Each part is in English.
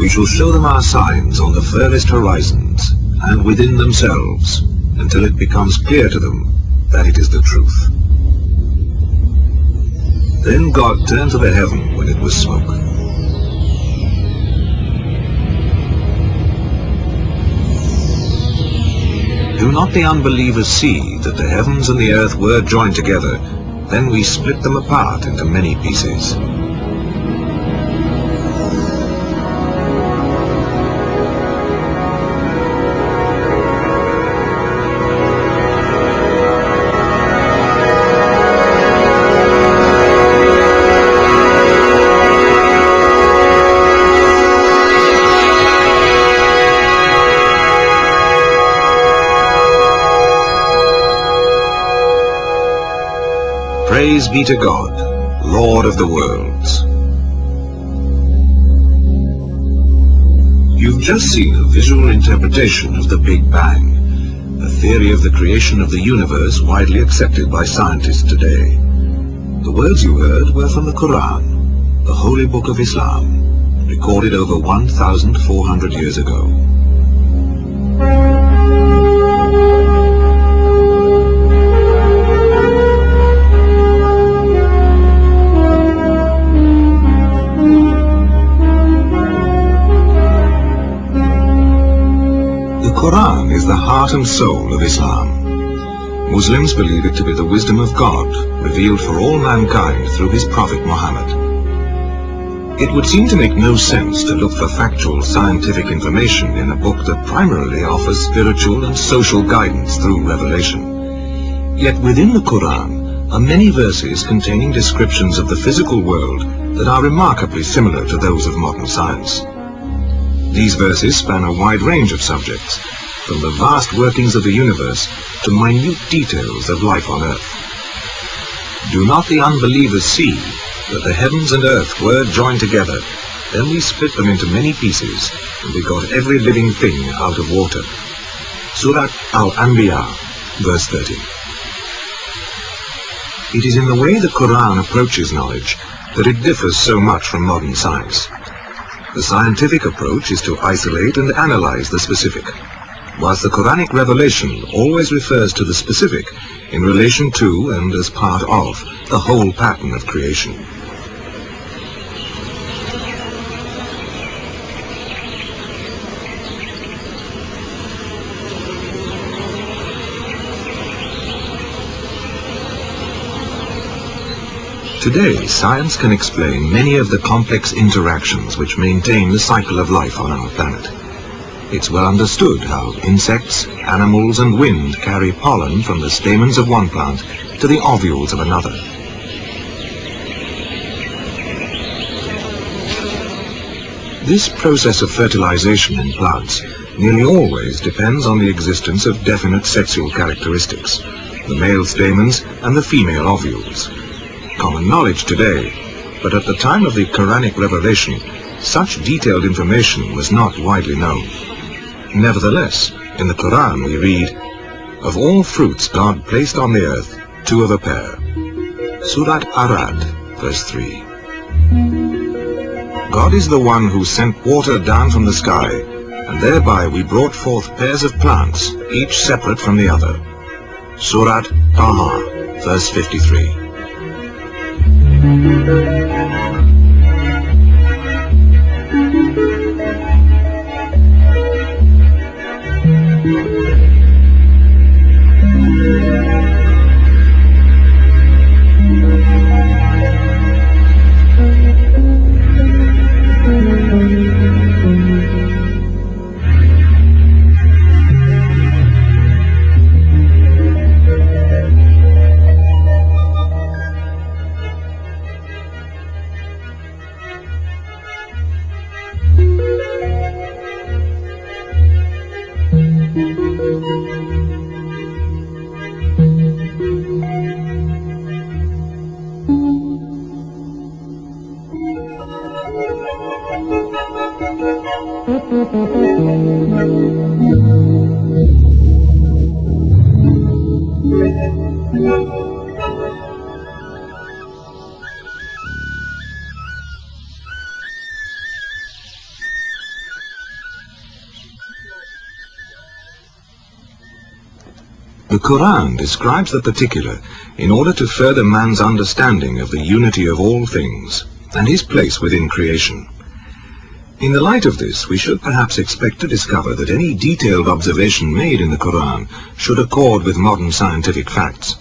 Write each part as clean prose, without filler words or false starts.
We shall show them our signs on the furthest horizons and within themselves, until it becomes clear to them that it is the truth. Then God turned to the heaven when it was smoke. Do not the unbelievers see that the heavens and the earth were joined together? Then we split them apart into many pieces. Praise be to God, Lord of the worlds. You've just seen a visual interpretation of the Big Bang, a theory of the creation of the universe widely accepted by scientists today. The words you heard were from the Qur'an, the holy book of Islam, recorded over 1,400 years ago. The Quran is the heart and soul of Islam. Muslims believe it to be the wisdom of God, revealed for all mankind through his Prophet Muhammad. It would seem to make no sense to look for factual scientific information in a book that primarily offers spiritual and social guidance through revelation. Yet within the Quran are many verses containing descriptions of the physical world that are remarkably similar to those of modern science. These verses span a wide range of subjects, from the vast workings of the universe to minute details of life on Earth. Do not the unbelievers see that the heavens and earth were joined together? Then we split them into many pieces, and we got every living thing out of water. Surah Al-Anbiya, verse 30. It is in the way the Quran approaches knowledge that it differs so much from modern science. The scientific approach is to isolate and analyze the specific, whilst the Quranic revelation always refers to the specific in relation to and as part of the whole pattern of creation. Today, science can explain many of the complex interactions which maintain the cycle of life on our planet. It's well understood how insects, animals and wind carry pollen from the stamens of one plant to the ovules of another. This process of fertilization in plants nearly always depends on the existence of definite sexual characteristics, the male stamens and the female ovules. Common knowledge today, but at the time of the Quranic revelation, such detailed information was not widely known. Nevertheless, in the Quran we read, "Of all fruits God placed on the earth, two of a pair." Surah Arad, verse 3. God is the one who sent water down from the sky, and thereby we brought forth pairs of plants, each separate from the other. Surah Taha, verse 53. The Qur'an describes the particular in order to further man's understanding of the unity of all things and his place within creation. In the light of this, we should perhaps expect to discover that any detailed observation made in the Qur'an should accord with modern scientific facts.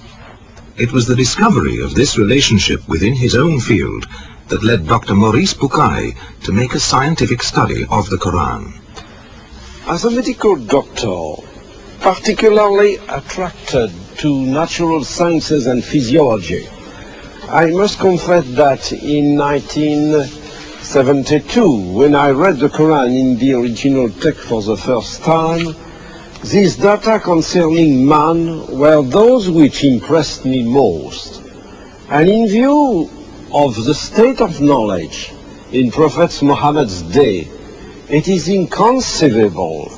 It was the discovery of this relationship within his own field that led Dr. Maurice Bucaille to make a scientific study of the Qur'an. As a medical doctor, particularly attracted to natural sciences and physiology, I must confess that in 1972, when I read the Quran in the original text for the first time, these data concerning man were those which impressed me most. And in view of the state of knowledge in Prophet Muhammad's day, it is inconceivable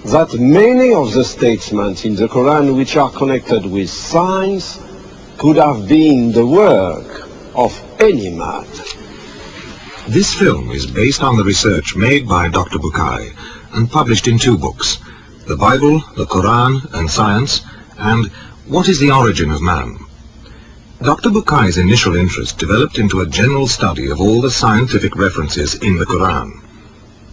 that many of the statements in the Quran which are connected with science could have been the work of any man. This film is based on the research made by Dr. Bucaille and published in 2 books, The Bible, the Qur'an and Science, and What is the Origin of Man? Dr. Bucaille's initial interest developed into a general study of all the scientific references in the Qur'an.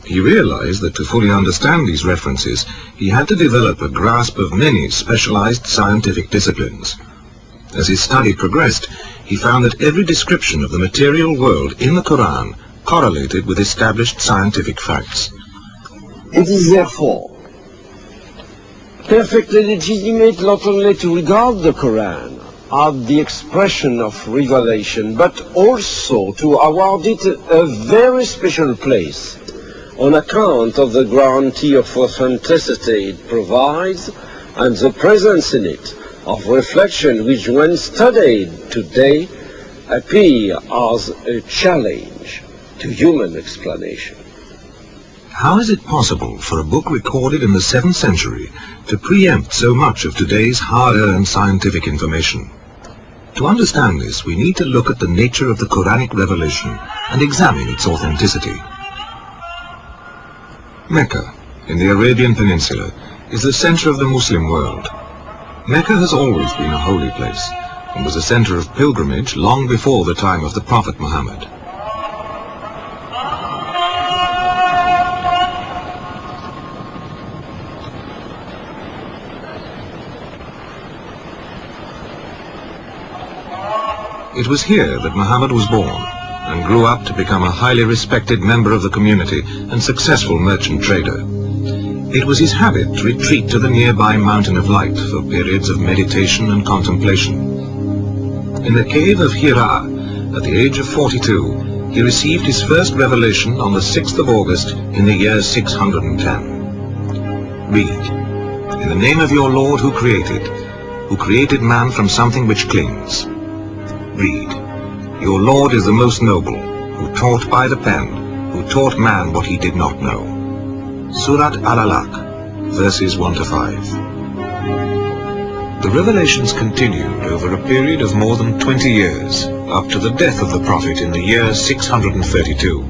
He realized that to fully understand these references, he had to develop a grasp of many specialized scientific disciplines. As his study progressed, he found that every description of the material world in the Qur'an correlated with established scientific facts. It is therefore perfectly legitimate not only to regard the Quran as the expression of revelation, but also to award it a very special place on account of the guarantee of authenticity it provides and the presence in it of reflection which, when studied today, appear as a challenge to human explanation. How is it possible for a book recorded in the 7th century to preempt so much of today's hard-earned scientific information? To understand this, we need to look at the nature of the Quranic revelation and examine its authenticity. Mecca, in the Arabian Peninsula, is the center of the Muslim world. Mecca has always been a holy place and was a center of pilgrimage long before the time of the Prophet Muhammad. It was here that Muhammad was born and grew up to become a highly respected member of the community and successful merchant trader. It was his habit to retreat to the nearby Mountain of Light for periods of meditation and contemplation. In the cave of Hira, at the age of 42, he received his first revelation on the 6th of August in the year 610. Read, "In the name of your Lord who created man from something which clings." Read, "Your Lord is the most noble, who taught by the pen, who taught man what he did not know." Surat Al-Alaq, verses 1 to 5. The revelations continued over a period of more than 20 years, up to the death of the Prophet in the year 632.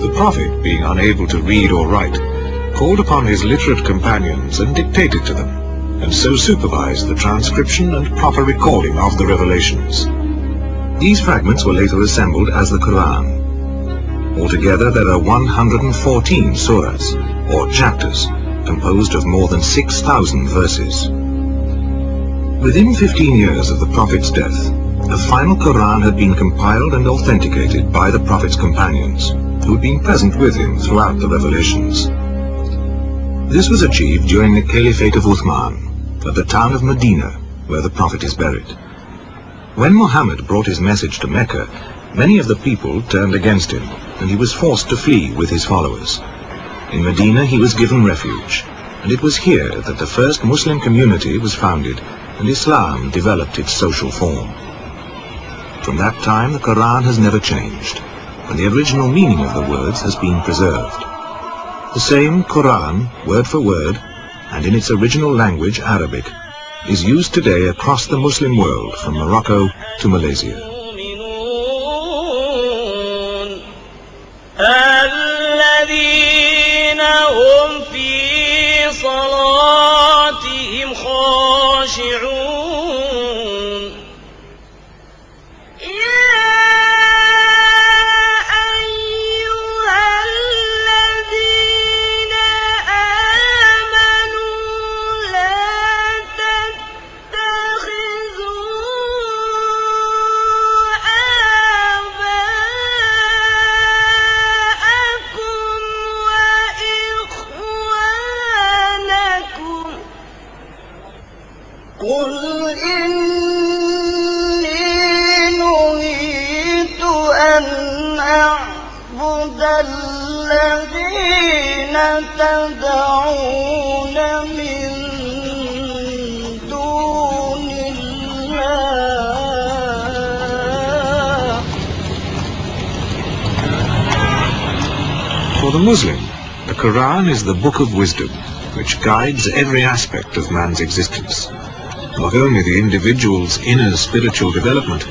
The Prophet, being unable to read or write, called upon his literate companions and dictated to them, and so supervised the transcription and proper recording of the revelations. These fragments were later assembled as the Qur'an. Altogether there are 114 surahs, or chapters, composed of more than 6,000 verses. Within 15 years of the Prophet's death, a final Qur'an had been compiled and authenticated by the Prophet's companions, who had been present with him throughout the revelations. This was achieved during the Caliphate of Uthman, at the town of Medina, where the Prophet is buried. When Muhammad brought his message to Mecca, many of the people turned against him, and he was forced to flee with his followers. In Medina he was given refuge, and it was here that the first Muslim community was founded and Islam developed its social form. From that time the Quran has never changed, and the original meaning of the words has been preserved. The same Quran, word for word, and in its original language, Arabic, is used today across the Muslim world from Morocco to Malaysia. الذين هم في صلاتهم خاشعون For the Muslim, the Qur'an is the book of wisdom, which guides every aspect of man's existence. Not only the individual's inner spiritual development,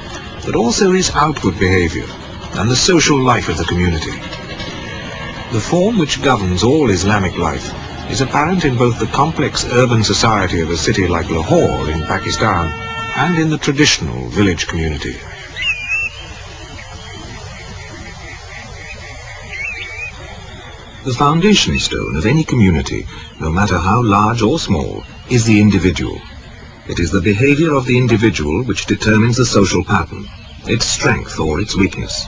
but also his outward behavior and the social life of the community. The form which governs all Islamic life is apparent in both the complex urban society of a city like Lahore in Pakistan and in the traditional village community. The foundation stone of any community, no matter how large or small, is the individual. It is the behavior of the individual which determines the social pattern, its strength or its weakness.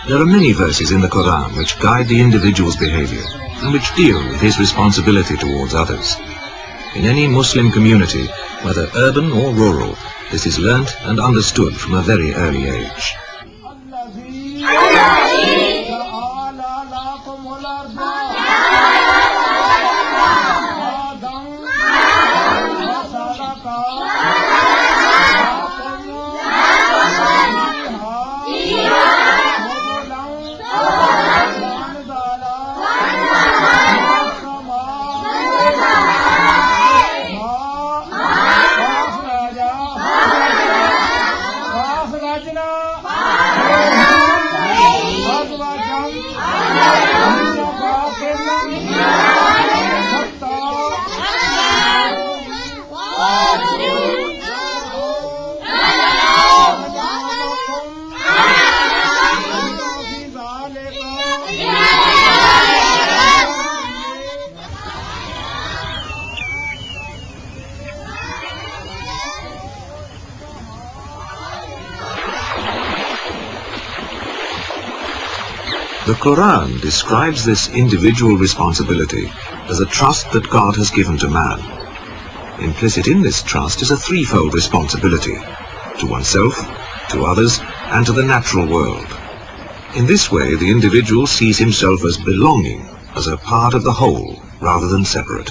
There are many verses in the Quran which guide the individual's behavior and which deal with his responsibility towards others. In any Muslim community, whether urban or rural, this is learnt and understood from a very early age. The Quran describes this individual responsibility as a trust that God has given to man. Implicit in this trust is a threefold responsibility: to oneself, to others, and to the natural world. In this way, the individual sees himself as belonging, as a part of the whole, rather than separate.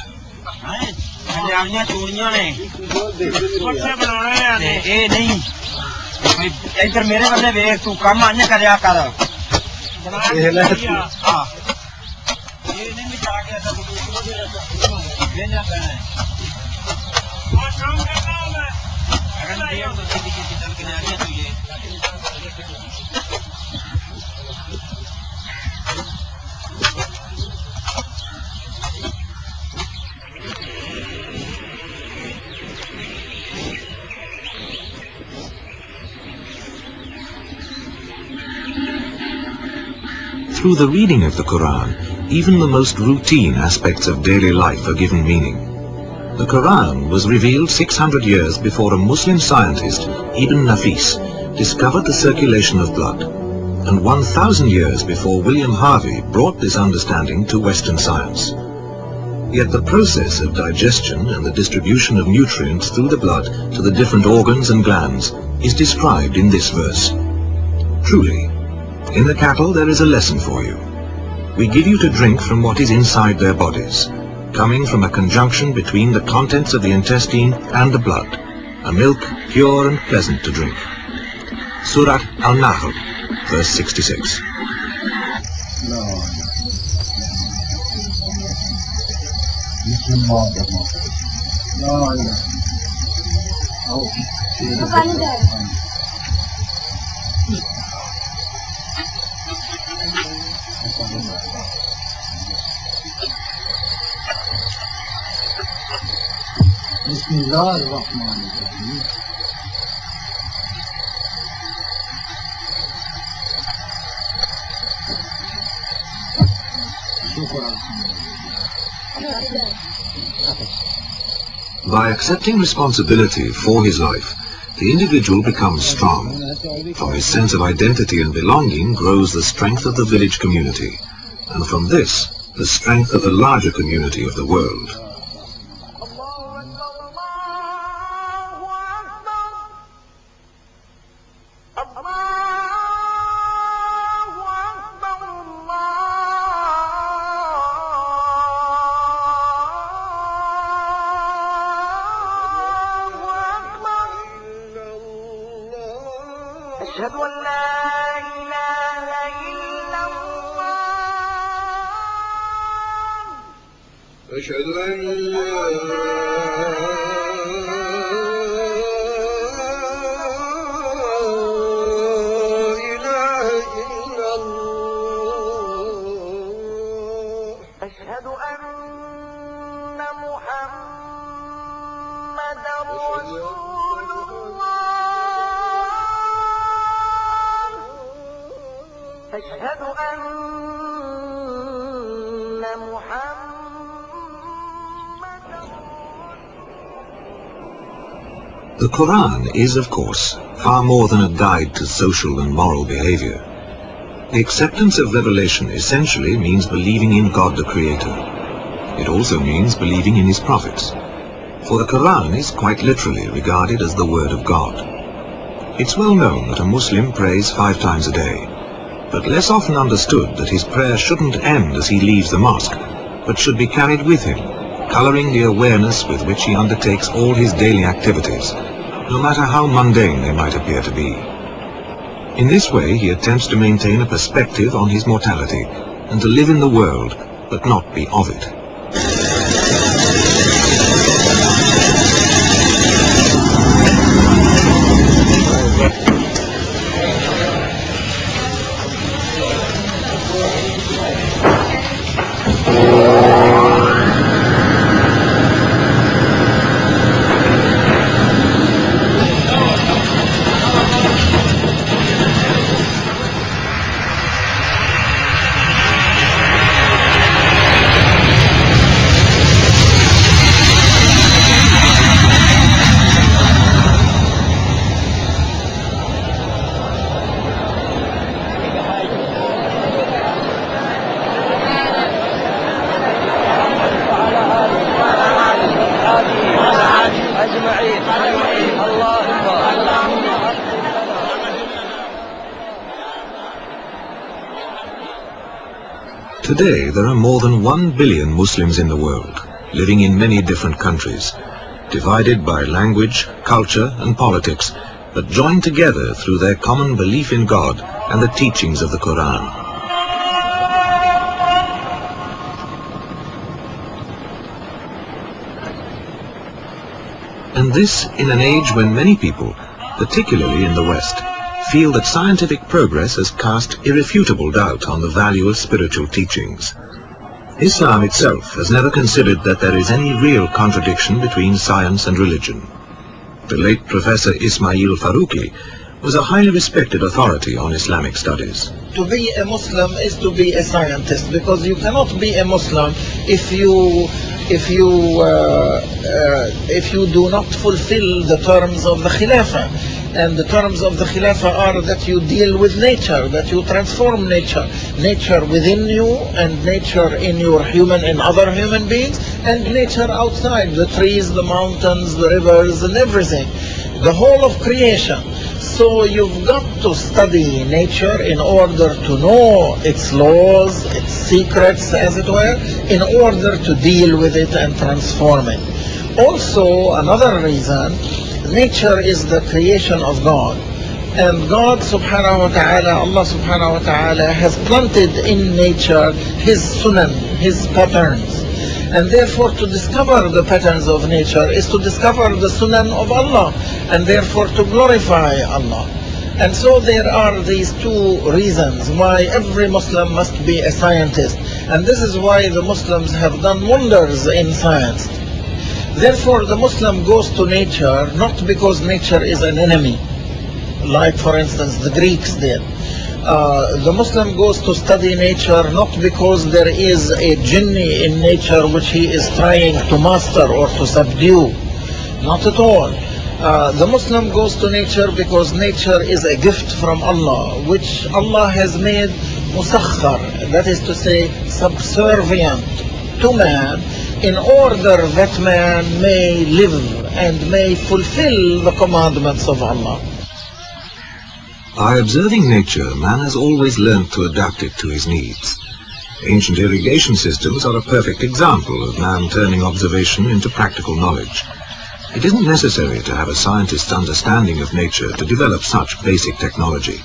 Through the reading of the Quran, even the most routine aspects of daily life are given meaning. The Quran was revealed 600 years before a Muslim scientist, Ibn Nafis, discovered the circulation of blood, and 1,000 years before William Harvey brought this understanding to Western science. Yet the process of digestion and the distribution of nutrients through the blood to the different organs and glands is described in this verse. Truly, in the cattle there is a lesson for you. We give you to drink from what is inside their bodies, coming from a conjunction between the contents of the intestine and the blood, a milk pure and pleasant to drink. Surat Al-Nahl, verse 66. Bismillahirrahmanirrahim. By accepting responsibility for his life, the individual becomes strong. From his sense of identity and belonging grows the strength of the village community, and from this, the strength of the larger community of the world. أشهد أن لا إله إلا الله أشهد أن لا إله إلا الله أشهد أن محمدا رسول الله أشهد أن محمدا The Qur'an is, of course, far more than a guide to social and moral behavior. The acceptance of revelation essentially means believing in God the Creator. It also means believing in His prophets. For the Qur'an is quite literally regarded as the Word of God. It's well known that a Muslim prays 5 times a day, but less often understood that his prayer shouldn't end as he leaves the mosque, but should be carried with him, colouring the awareness with which he undertakes all his daily activities, no matter how mundane they might appear to be. In this way he attempts to maintain a perspective on his mortality, and to live in the world, but not be of it. Today there are more than 1 billion Muslims in the world, living in many different countries, divided by language, culture and politics, but joined together through their common belief in God and the teachings of the Qur'an. And this in an age when many people, particularly in the West, feel that scientific progress has cast irrefutable doubt on the value of spiritual teachings. Islam itself has never considered that there is any real contradiction between science and religion. The late Professor Ismail Faruqi was a highly respected authority on Islamic studies. To be a Muslim is to be a scientist, because you cannot be a Muslim if you do not fulfill the terms of the Khilafah. And the terms of the Khilafah are that you deal with nature, that you transform nature within you, and nature in your in other human beings, and nature outside, the trees, the mountains, the rivers, and everything, the whole of creation. So you've got to study nature in order to know its laws, its secrets, as it were, in order to deal with it and transform it. Also, another reason, nature is the creation of God. And God subhanahu wa ta'ala, Allah subhanahu wa ta'ala has planted in nature His sunan, His patterns. And therefore to discover the patterns of nature is to discover the sunan of Allah, and therefore to glorify Allah. And so there are these 2 reasons why every Muslim must be a scientist. And this is why the Muslims have done wonders in science. Therefore the Muslim goes to nature not because nature is an enemy, like for instance the Greeks did. The Muslim goes to study nature not because there is a jinni in nature which he is trying to master or to subdue. Not at all. The Muslim goes to nature because nature is a gift from Allah, which Allah has made musakhar, that is to say subservient to man, in order that man may live and may fulfill the commandments of Allah. By observing nature, man has always learnt to adapt it to his needs. Ancient irrigation systems are a perfect example of man turning observation into practical knowledge. It isn't necessary to have a scientist's understanding of nature to develop such basic technology.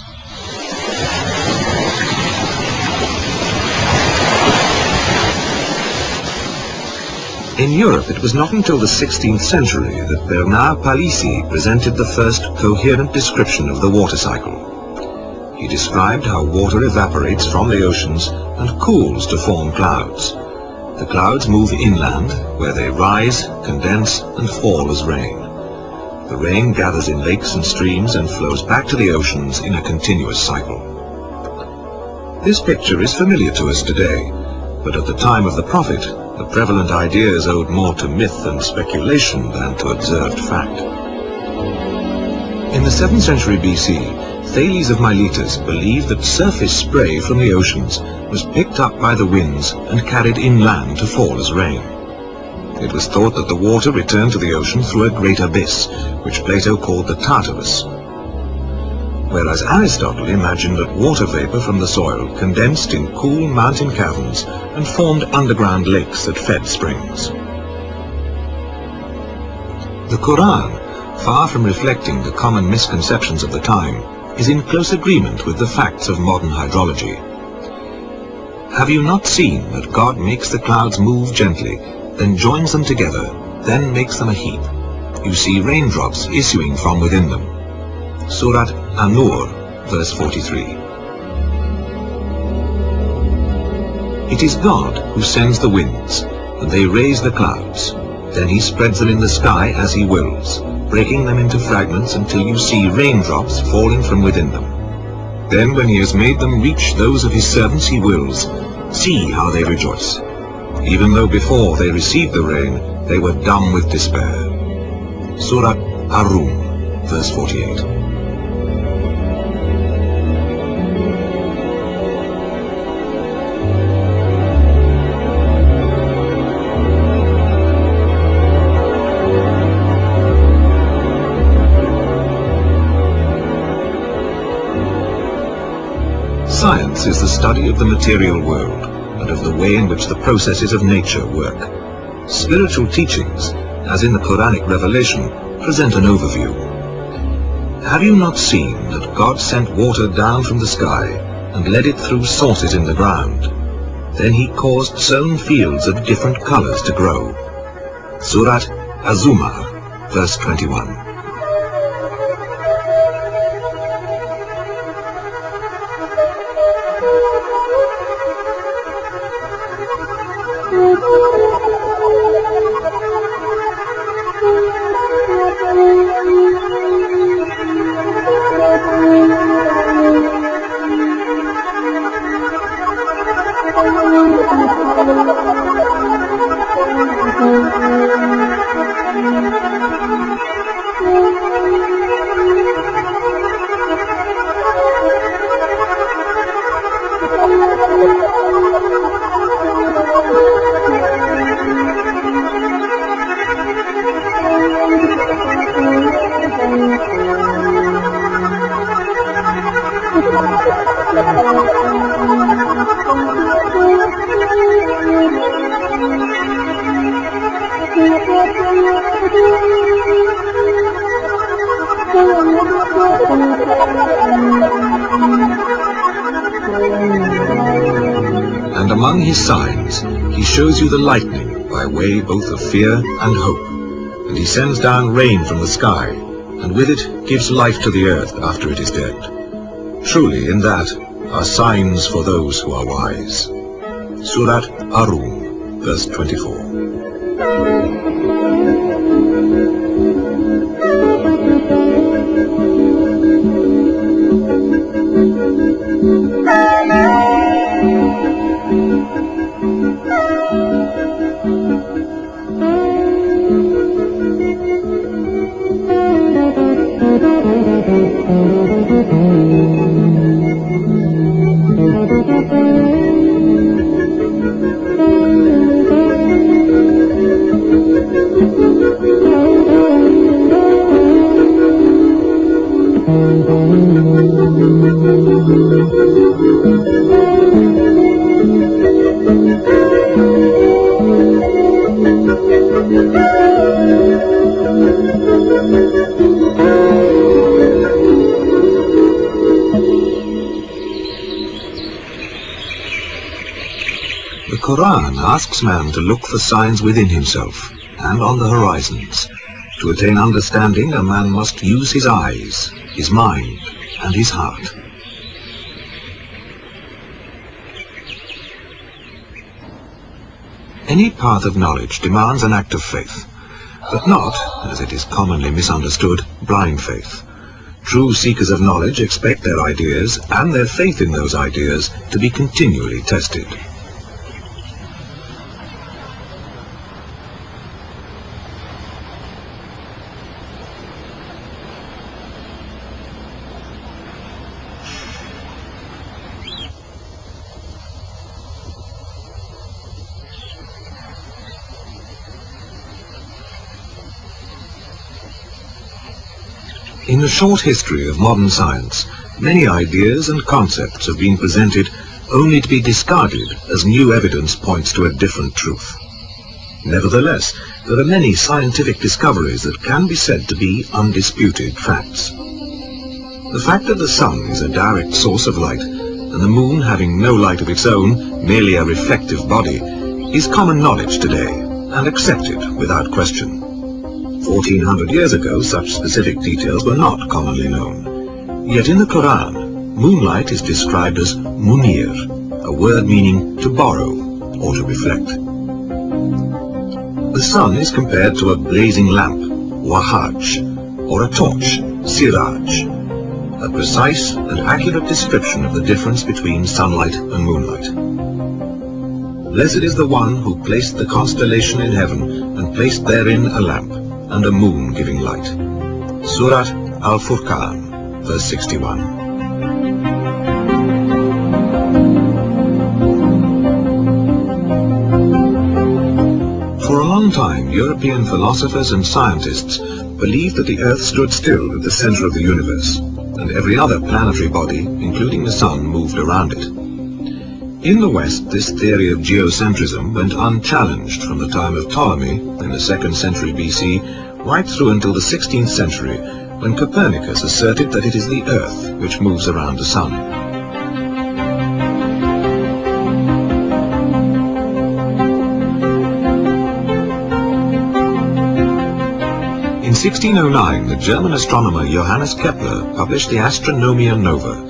In Europe, it was not until the 16th century that Bernard Palissy presented the first coherent description of the water cycle. He described how water evaporates from the oceans and cools to form clouds. The clouds move inland, where they rise, condense, and fall as rain. The rain gathers in lakes and streams and flows back to the oceans in a continuous cycle. This picture is familiar to us today, but at the time of the Prophet, the prevalent ideas owed more to myth and speculation than to observed fact. In the 7th century BC, Thales of Miletus believed that surface spray from the oceans was picked up by the winds and carried inland to fall as rain. It was thought that the water returned to the ocean through a great abyss, which Plato called the Tartarus, whereas Aristotle imagined that water vapor from the soil condensed in cool mountain caverns and formed underground lakes that fed springs. The Qur'an, far from reflecting the common misconceptions of the time, is in close agreement with the facts of modern hydrology. Have you not seen that God makes the clouds move gently, then joins them together, then makes them a heap? You see raindrops issuing from within them. Surat An-Nur, verse 43. It is God who sends the winds, and they raise the clouds. Then he spreads them in the sky as he wills, breaking them into fragments until you see raindrops falling from within them. Then when he has made them reach those of his servants he wills, see how they rejoice, even though before they received the rain they were dumb with despair. Surat Ar-Rum, verse 48. Science is the study of the material world and of the way in which the processes of nature work. Spiritual teachings, as in the Quranic revelation, present an overview. Have you not seen that God sent water down from the sky and led it through sources in the ground? Then he caused sown fields of different colors to grow. Surat Az-Zumar, verse 21. And among his signs, he shows you the lightning by way both of fear and hope, and he sends down rain from the sky, and with it gives life to the earth after it is dead. Truly in that are signs for those who are wise. Surat Ar-Rum, verse 24. Qur'an asks man to look for signs within himself and on the horizons. To attain understanding, a man must use his eyes, his mind, and his heart. Any path of knowledge demands an act of faith, but not, as it is commonly misunderstood, blind faith. True seekers of knowledge expect their ideas and their faith in those ideas to be continually tested. In the short history of modern science, many ideas and concepts have been presented only to be discarded as new evidence points to a different truth. Nevertheless, there are many scientific discoveries that can be said to be undisputed facts. The fact that the sun is a direct source of light, and the moon, having no light of its own, merely a reflective body, is common knowledge today, and accepted without question. 1400 years ago, such specific details were not commonly known. Yet in the Quran, moonlight is described as munir, a word meaning to borrow or to reflect. The sun is compared to a blazing lamp, wahaj, or a torch, siraj, a precise and accurate description of the difference between sunlight and moonlight. Blessed is the one who placed the constellation in heaven and placed therein a lamp, and a moon giving light. Surat Al-Furqan, verse 61. For a long time, European philosophers and scientists believed that the Earth stood still at the center of the universe, and every other planetary body, including the sun, moved around it. In the West, this theory of geocentrism went unchallenged from the time of Ptolemy in the 2nd century BC right through until the 16th century, when Copernicus asserted that it is the Earth which moves around the sun. In 1609, the German astronomer Johannes Kepler published the Astronomy Nova,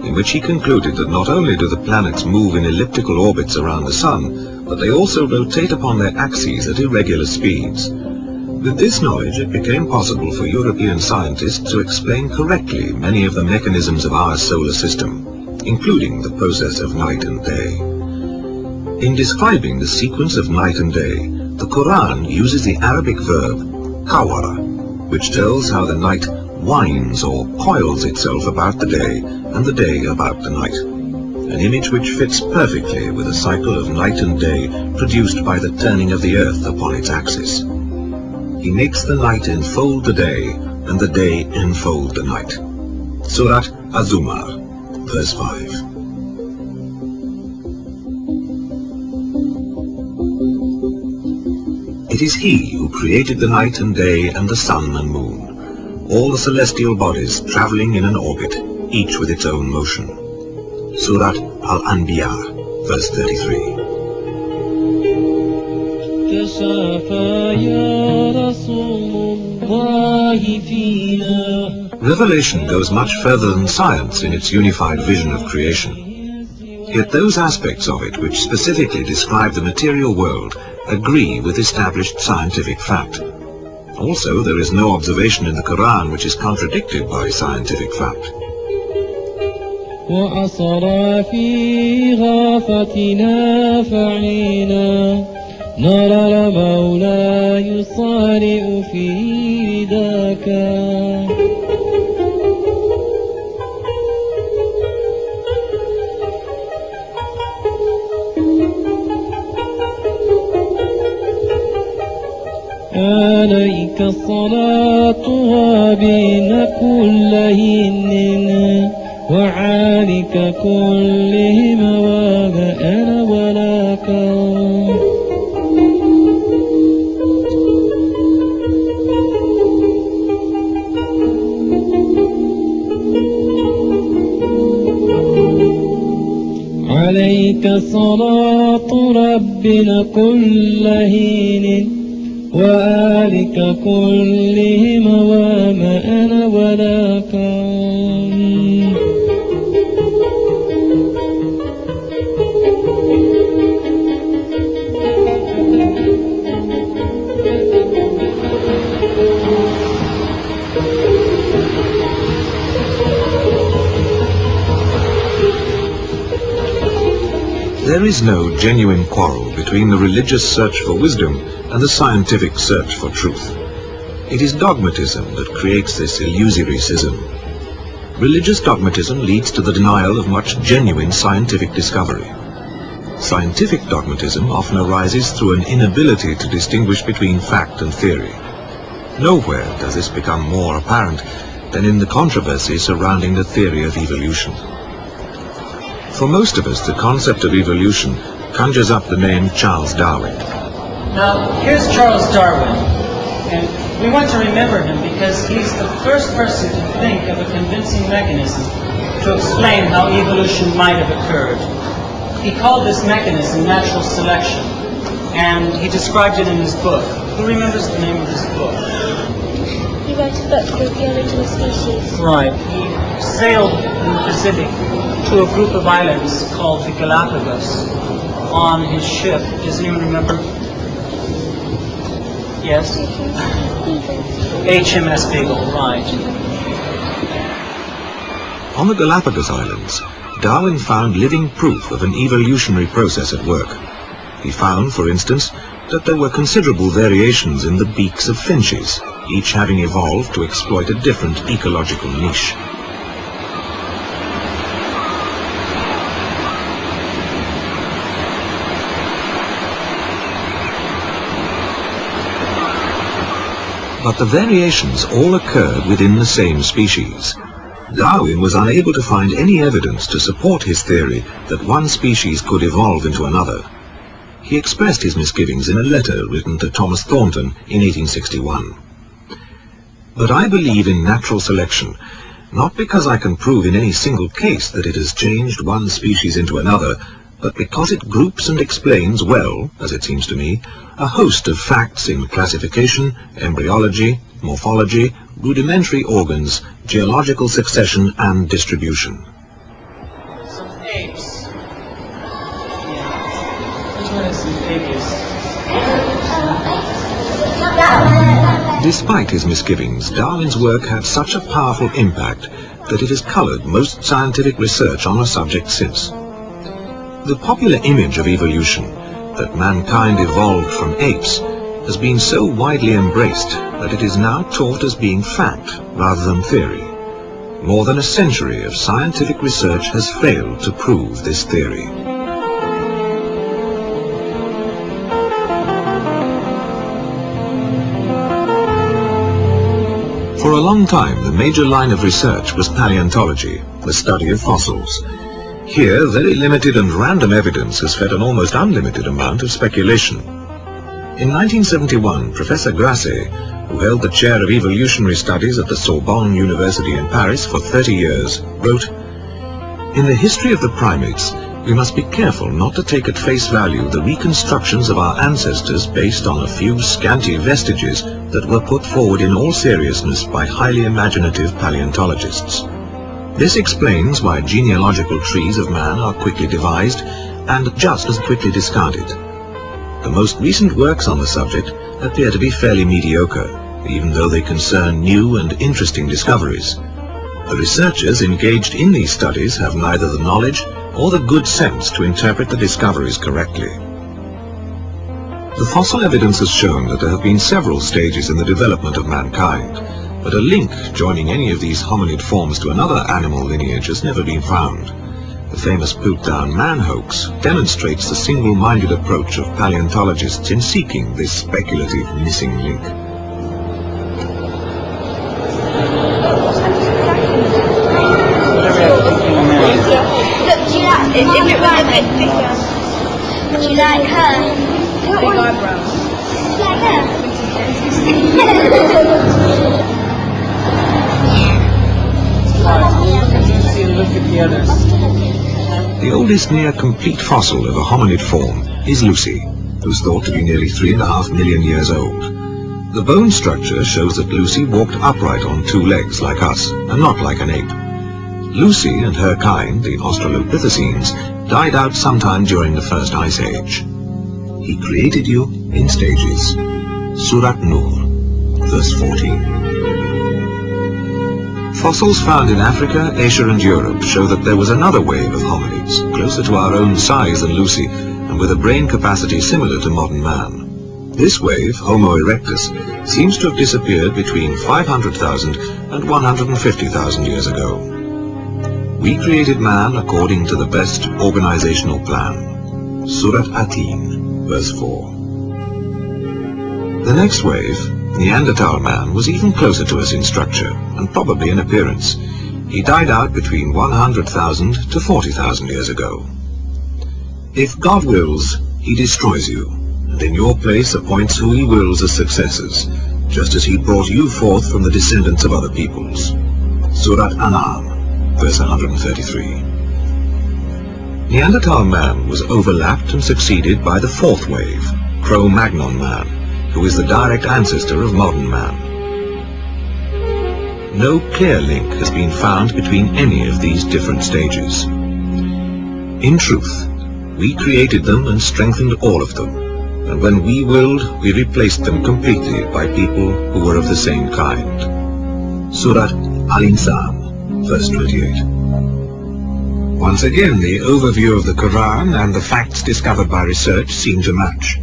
in which he concluded that not only do the planets move in elliptical orbits around the sun, but they also rotate upon their axes at irregular speeds. With this knowledge, it became possible for European scientists to explain correctly many of the mechanisms of our solar system, including the process of night and day. In describing the sequence of night and day, the Quran uses the Arabic verb kawara, which tells how the night winds or coils itself about the day and the day about the night, an image which fits perfectly with the cycle of night and day produced by the turning of the earth upon its axis. He makes the night enfold the day and the day enfold the night. Surat Az-Zumar, verse 5. It is he who created the night and day and the sun and moon, all the celestial bodies traveling in an orbit, each with its own motion. Surat Al-Anbiya, verse 33. Revelation goes much further than science in its unified vision of creation. Yet those aspects of it which specifically describe the material world agree with established scientific fact. Also, there is no observation in the Quran which is contradicted by scientific fact. نرى المولى يصارع في ذاك عليك الصلاة وبين كل هن وعالك كلهم وأنا ولاك عليك عليك صلاة ربنا كل حين وآلك كلهم وما أنا ولا كان. There is no genuine quarrel between the religious search for wisdom and the scientific search for truth. It is dogmatism that creates this illusory schism. Religious dogmatism leads to the denial of much genuine scientific discovery. Scientific dogmatism often arises through an inability to distinguish between fact and theory. Nowhere does this become more apparent than in the controversy surrounding the theory of evolution. For most of us, the concept of evolution conjures up the name Charles Darwin. Now, here's Charles Darwin, and we want to remember him because he's the first person to think of a convincing mechanism to explain how evolution might have occurred. He called this mechanism natural selection, and he described it in his book. Who remembers the name of his book? He wrote a book called The Origin of Species. Right. He sailed in the Pacific to a group of islands called the Galapagos on his ship. Does anyone remember? Yes? HMS Beagle, right. On the Galapagos Islands, Darwin found living proof of an evolutionary process at work. He found, for instance, that there were considerable variations in the beaks of finches, each having evolved to exploit a different ecological niche. But the variations all occurred within the same species. Darwin was unable to find any evidence to support his theory that one species could evolve into another. He expressed his misgivings in a letter written to Thomas Thornton in 1861. But I believe in natural selection, not because I can prove in any single case that it has changed one species into another, but because it groups and explains well, as it seems to me, a host of facts in classification, embryology, morphology, rudimentary organs, geological succession and distribution. Some apes. Which one is some apes? Despite his misgivings, Darwin's work had such a powerful impact that it has colored most scientific research on the subject since. The popular image of evolution, that mankind evolved from apes, has been so widely embraced that it is now taught as being fact rather than theory. More than a century of scientific research has failed to prove this theory. For a long time, the major line of research was paleontology, the study of fossils. Here, very limited and random evidence has fed an almost unlimited amount of speculation. In 1971, Professor Grasset, who held the chair of evolutionary studies at the Sorbonne University in Paris for 30 years, wrote, "In the history of the primates, we must be careful not to take at face value the reconstructions of our ancestors based on a few scanty vestiges that were put forward in all seriousness by highly imaginative paleontologists. This explains why genealogical trees of man are quickly devised and just as quickly discarded. The most recent works on the subject appear to be fairly mediocre, even though they concern new and interesting discoveries. The researchers engaged in these studies have neither the knowledge or the good sense to interpret the discoveries correctly." The fossil evidence has shown that there have been several stages in the development of mankind, but a link joining any of these hominid forms to another animal lineage has never been found. The famous Piltdown man hoax demonstrates the single-minded approach of paleontologists in seeking this speculative missing link. If it was a bit bigger, would you like her? Big eyebrows. Like her? Look at the others. The old oldest near-complete fossil of a hominid form is Lucy, who's thought to be nearly 3.5 million years old. The bone structure shows that Lucy walked upright on two legs like us, and not like an ape. Lucy and her kind, the Australopithecines, died out sometime during the first ice age. He created you in stages. Surat Nur, verse 14. Fossils found in Africa, Asia and Europe show that there was another wave of hominids, closer to our own size than Lucy, and with a brain capacity similar to modern man. This wave, Homo erectus, seems to have disappeared between 500,000 and 150,000 years ago. We created man according to the best organizational plan. Surat Atin, verse 4. The next wave, Neanderthal man, was even closer to us in structure, and probably in appearance. He died out between 100,000 to 40,000 years ago. If God wills, he destroys you, and in your place appoints who he wills as successors, just as he brought you forth from the descendants of other peoples. Surat An'am, verse 133. Neanderthal man was overlapped and succeeded by the fourth wave, Cro-Magnon man, who is the direct ancestor of modern man. No clear link has been found between any of these different stages. In truth, we created them and strengthened all of them, and when we willed, we replaced them completely by people who were of the same kind. Surat Al-Insan, verse 28. Once again, the overview of the Qur'an and the facts discovered by research seem to match.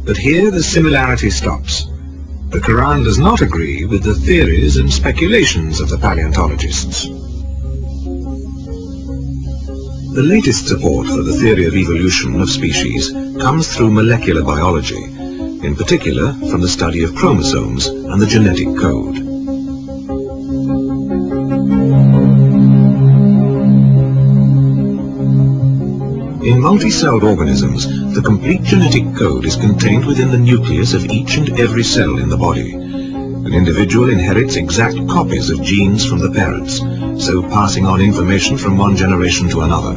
But here the similarity stops. The Qur'an does not agree with the theories and speculations of the paleontologists. The latest support for the theory of evolution of species comes through molecular biology, in particular from the study of chromosomes and the genetic code. In multi-celled organisms, the complete genetic code is contained within the nucleus of each and every cell in the body. An individual inherits exact copies of genes from the parents, so passing on information from one generation to another.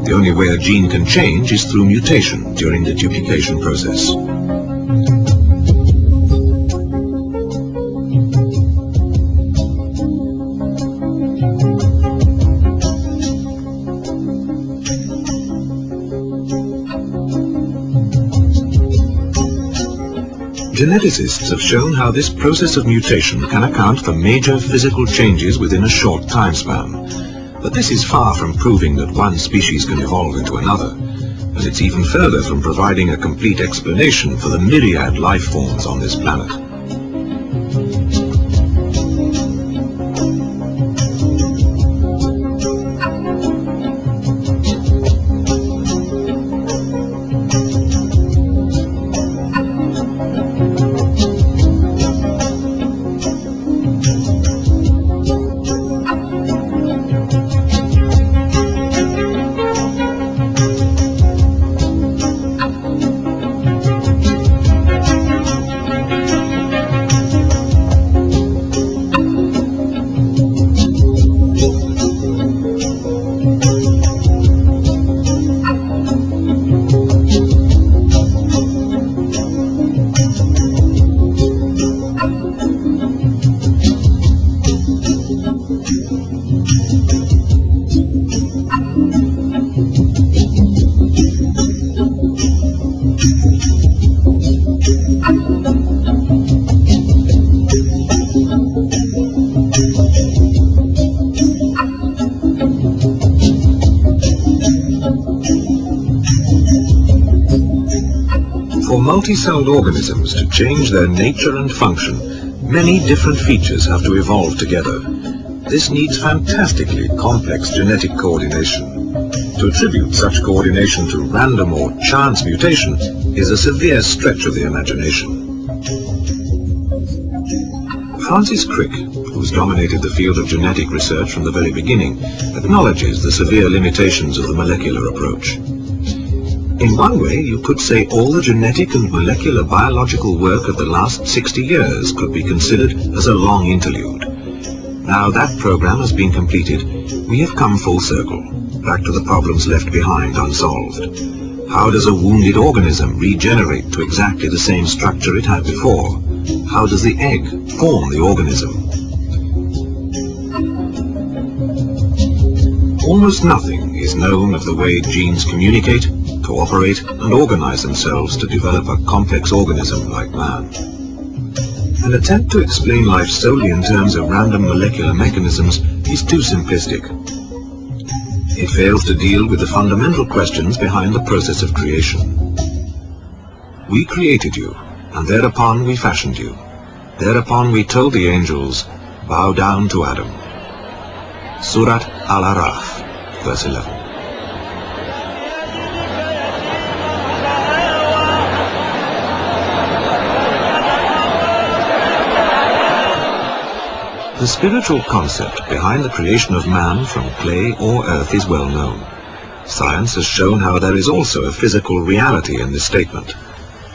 The only way a gene can change is through mutation during the duplication process. Geneticists have shown how this process of mutation can account for major physical changes within a short time span. But this is far from proving that one species can evolve into another, and it's even further from providing a complete explanation for the myriad life forms on this planet. For multi-celled organisms to change their nature and function, many different features have to evolve together. This needs fantastically complex genetic coordination. To attribute such coordination to random or chance mutation is a severe stretch of the imagination. Francis Crick, who's dominated the field of genetic research from the very beginning, acknowledges the severe limitations of the molecular approach. In one way, you could say all the genetic and molecular biological work of the last 60 years could be considered as a long interlude. Now that program has been completed, we have come full circle. back to the problems left behind unsolved. How does a wounded organism regenerate to exactly the same structure it had before? How does the egg form the organism? Almost nothing is known of the way genes communicate, cooperate, and organize themselves to develop a complex organism like man. An attempt to explain life solely in terms of random molecular mechanisms is too simplistic. It fails to deal with the fundamental questions behind the process of creation. We created you, and thereupon we fashioned you. Thereupon we told the angels, bow down to Adam. Surat Al-Araf, verse 11. The spiritual concept behind the creation of man from clay or earth is well known. Science has shown how there is also a physical reality in this statement.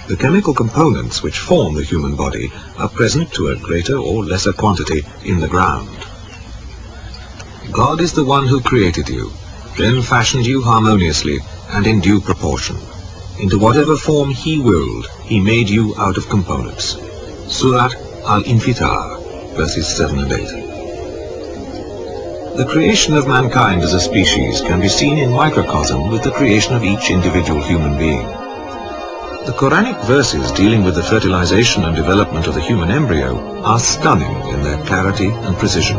The chemical components which form the human body are present to a greater or lesser quantity in the ground. God is the one who created you, then fashioned you harmoniously and in due proportion. Into whatever form He willed, He made you out of components. Surat Al-Infitar, verses 7 and 8. The creation of mankind as a species can be seen in microcosm with the creation of each individual human being. The Quranic verses dealing with the fertilization and development of the human embryo are stunning in their clarity and precision.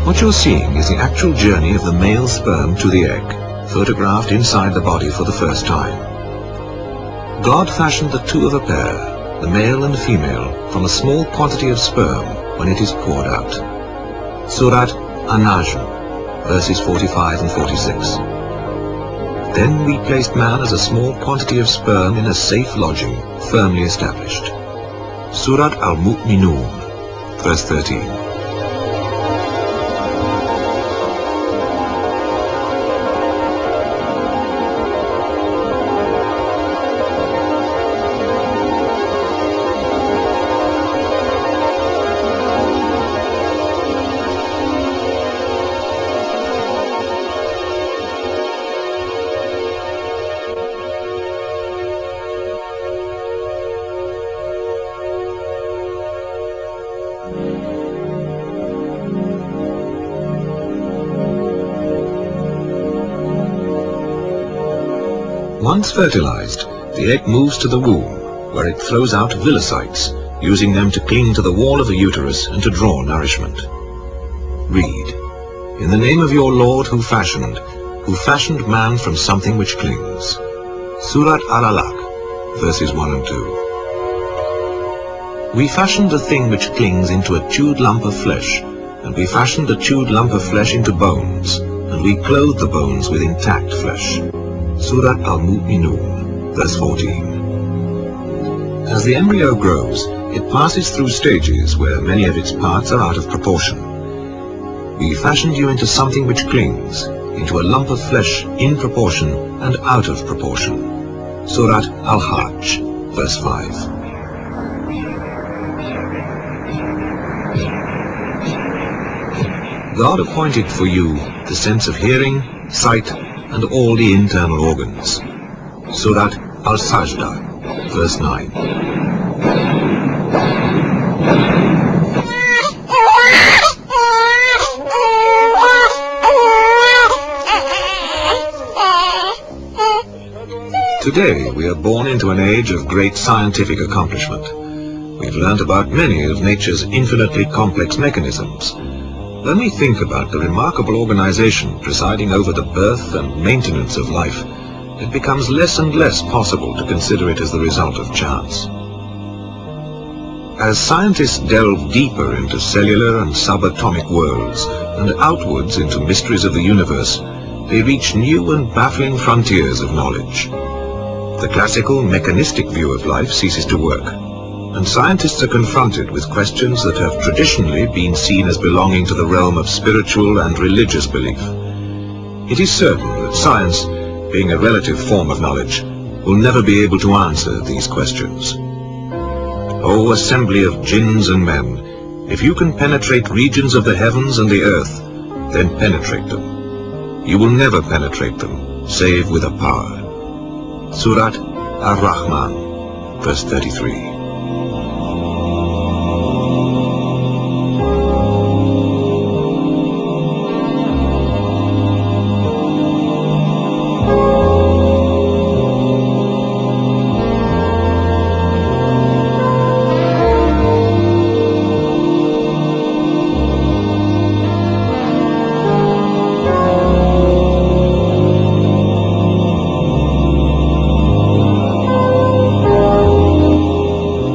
What you're seeing is the actual journey of the male sperm to the egg, photographed inside the body for the first time. God fashioned the two of a pair, the male and female, from a small quantity of sperm when it is poured out. Surat An-Najm, verses 45 and 46. Then we placed man as a small quantity of sperm in a safe lodging, firmly established. Surat Al-Mu'minun, verse 13. Once fertilized, the egg moves to the womb, where it throws out villocytes, using them to cling to the wall of the uterus and to draw nourishment. Read, "In the name of your Lord who fashioned man from something which clings." Surat Al-Alaq, verses 1 and 2. We fashioned the thing which clings into a chewed lump of flesh, and we fashioned the chewed lump of flesh into bones, and we clothed the bones with intact flesh. Surat Al-Mu'minun, verse 14. As the embryo grows, it passes through stages where many of its parts are out of proportion. We fashioned you into something which clings, into a lump of flesh in proportion and out of proportion. Surat Al-Hajj, verse 5. God appointed for you the sense of hearing, sight, and all the internal organs. Surat Al-Sajda, verse 9. Today we are born into an age of great scientific accomplishment. We've learnt about many of nature's infinitely complex mechanisms. When we think about the remarkable organization presiding over the birth and maintenance of life, it becomes less and less possible to consider it as the result of chance. As scientists delve deeper into cellular and subatomic worlds and outwards into mysteries of the universe, they reach new and baffling frontiers of knowledge. The classical mechanistic view of life ceases to work, and scientists are confronted with questions that have traditionally been seen as belonging to the realm of spiritual and religious belief. It is certain that science, being a relative form of knowledge, will never be able to answer these questions. O assembly of jinns and men, if you can penetrate regions of the heavens and the earth, then penetrate them. You will never penetrate them, save with a power. Surat Ar-Rahman, verse 33.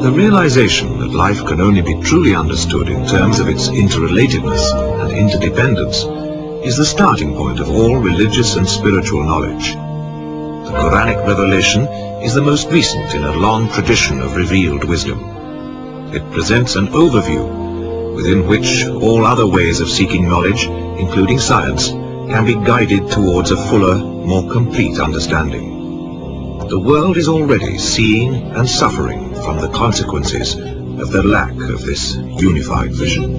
The realization that life can only be truly understood in terms of its interrelatedness and interdependence is the starting point of all religious and spiritual knowledge. The Quranic revelation is the most recent in a long tradition of revealed wisdom. It presents an overview within which all other ways of seeking knowledge, including science, can be guided towards a fuller, more complete understanding. The world is already seeing and suffering from the consequences of the lack of this unified vision.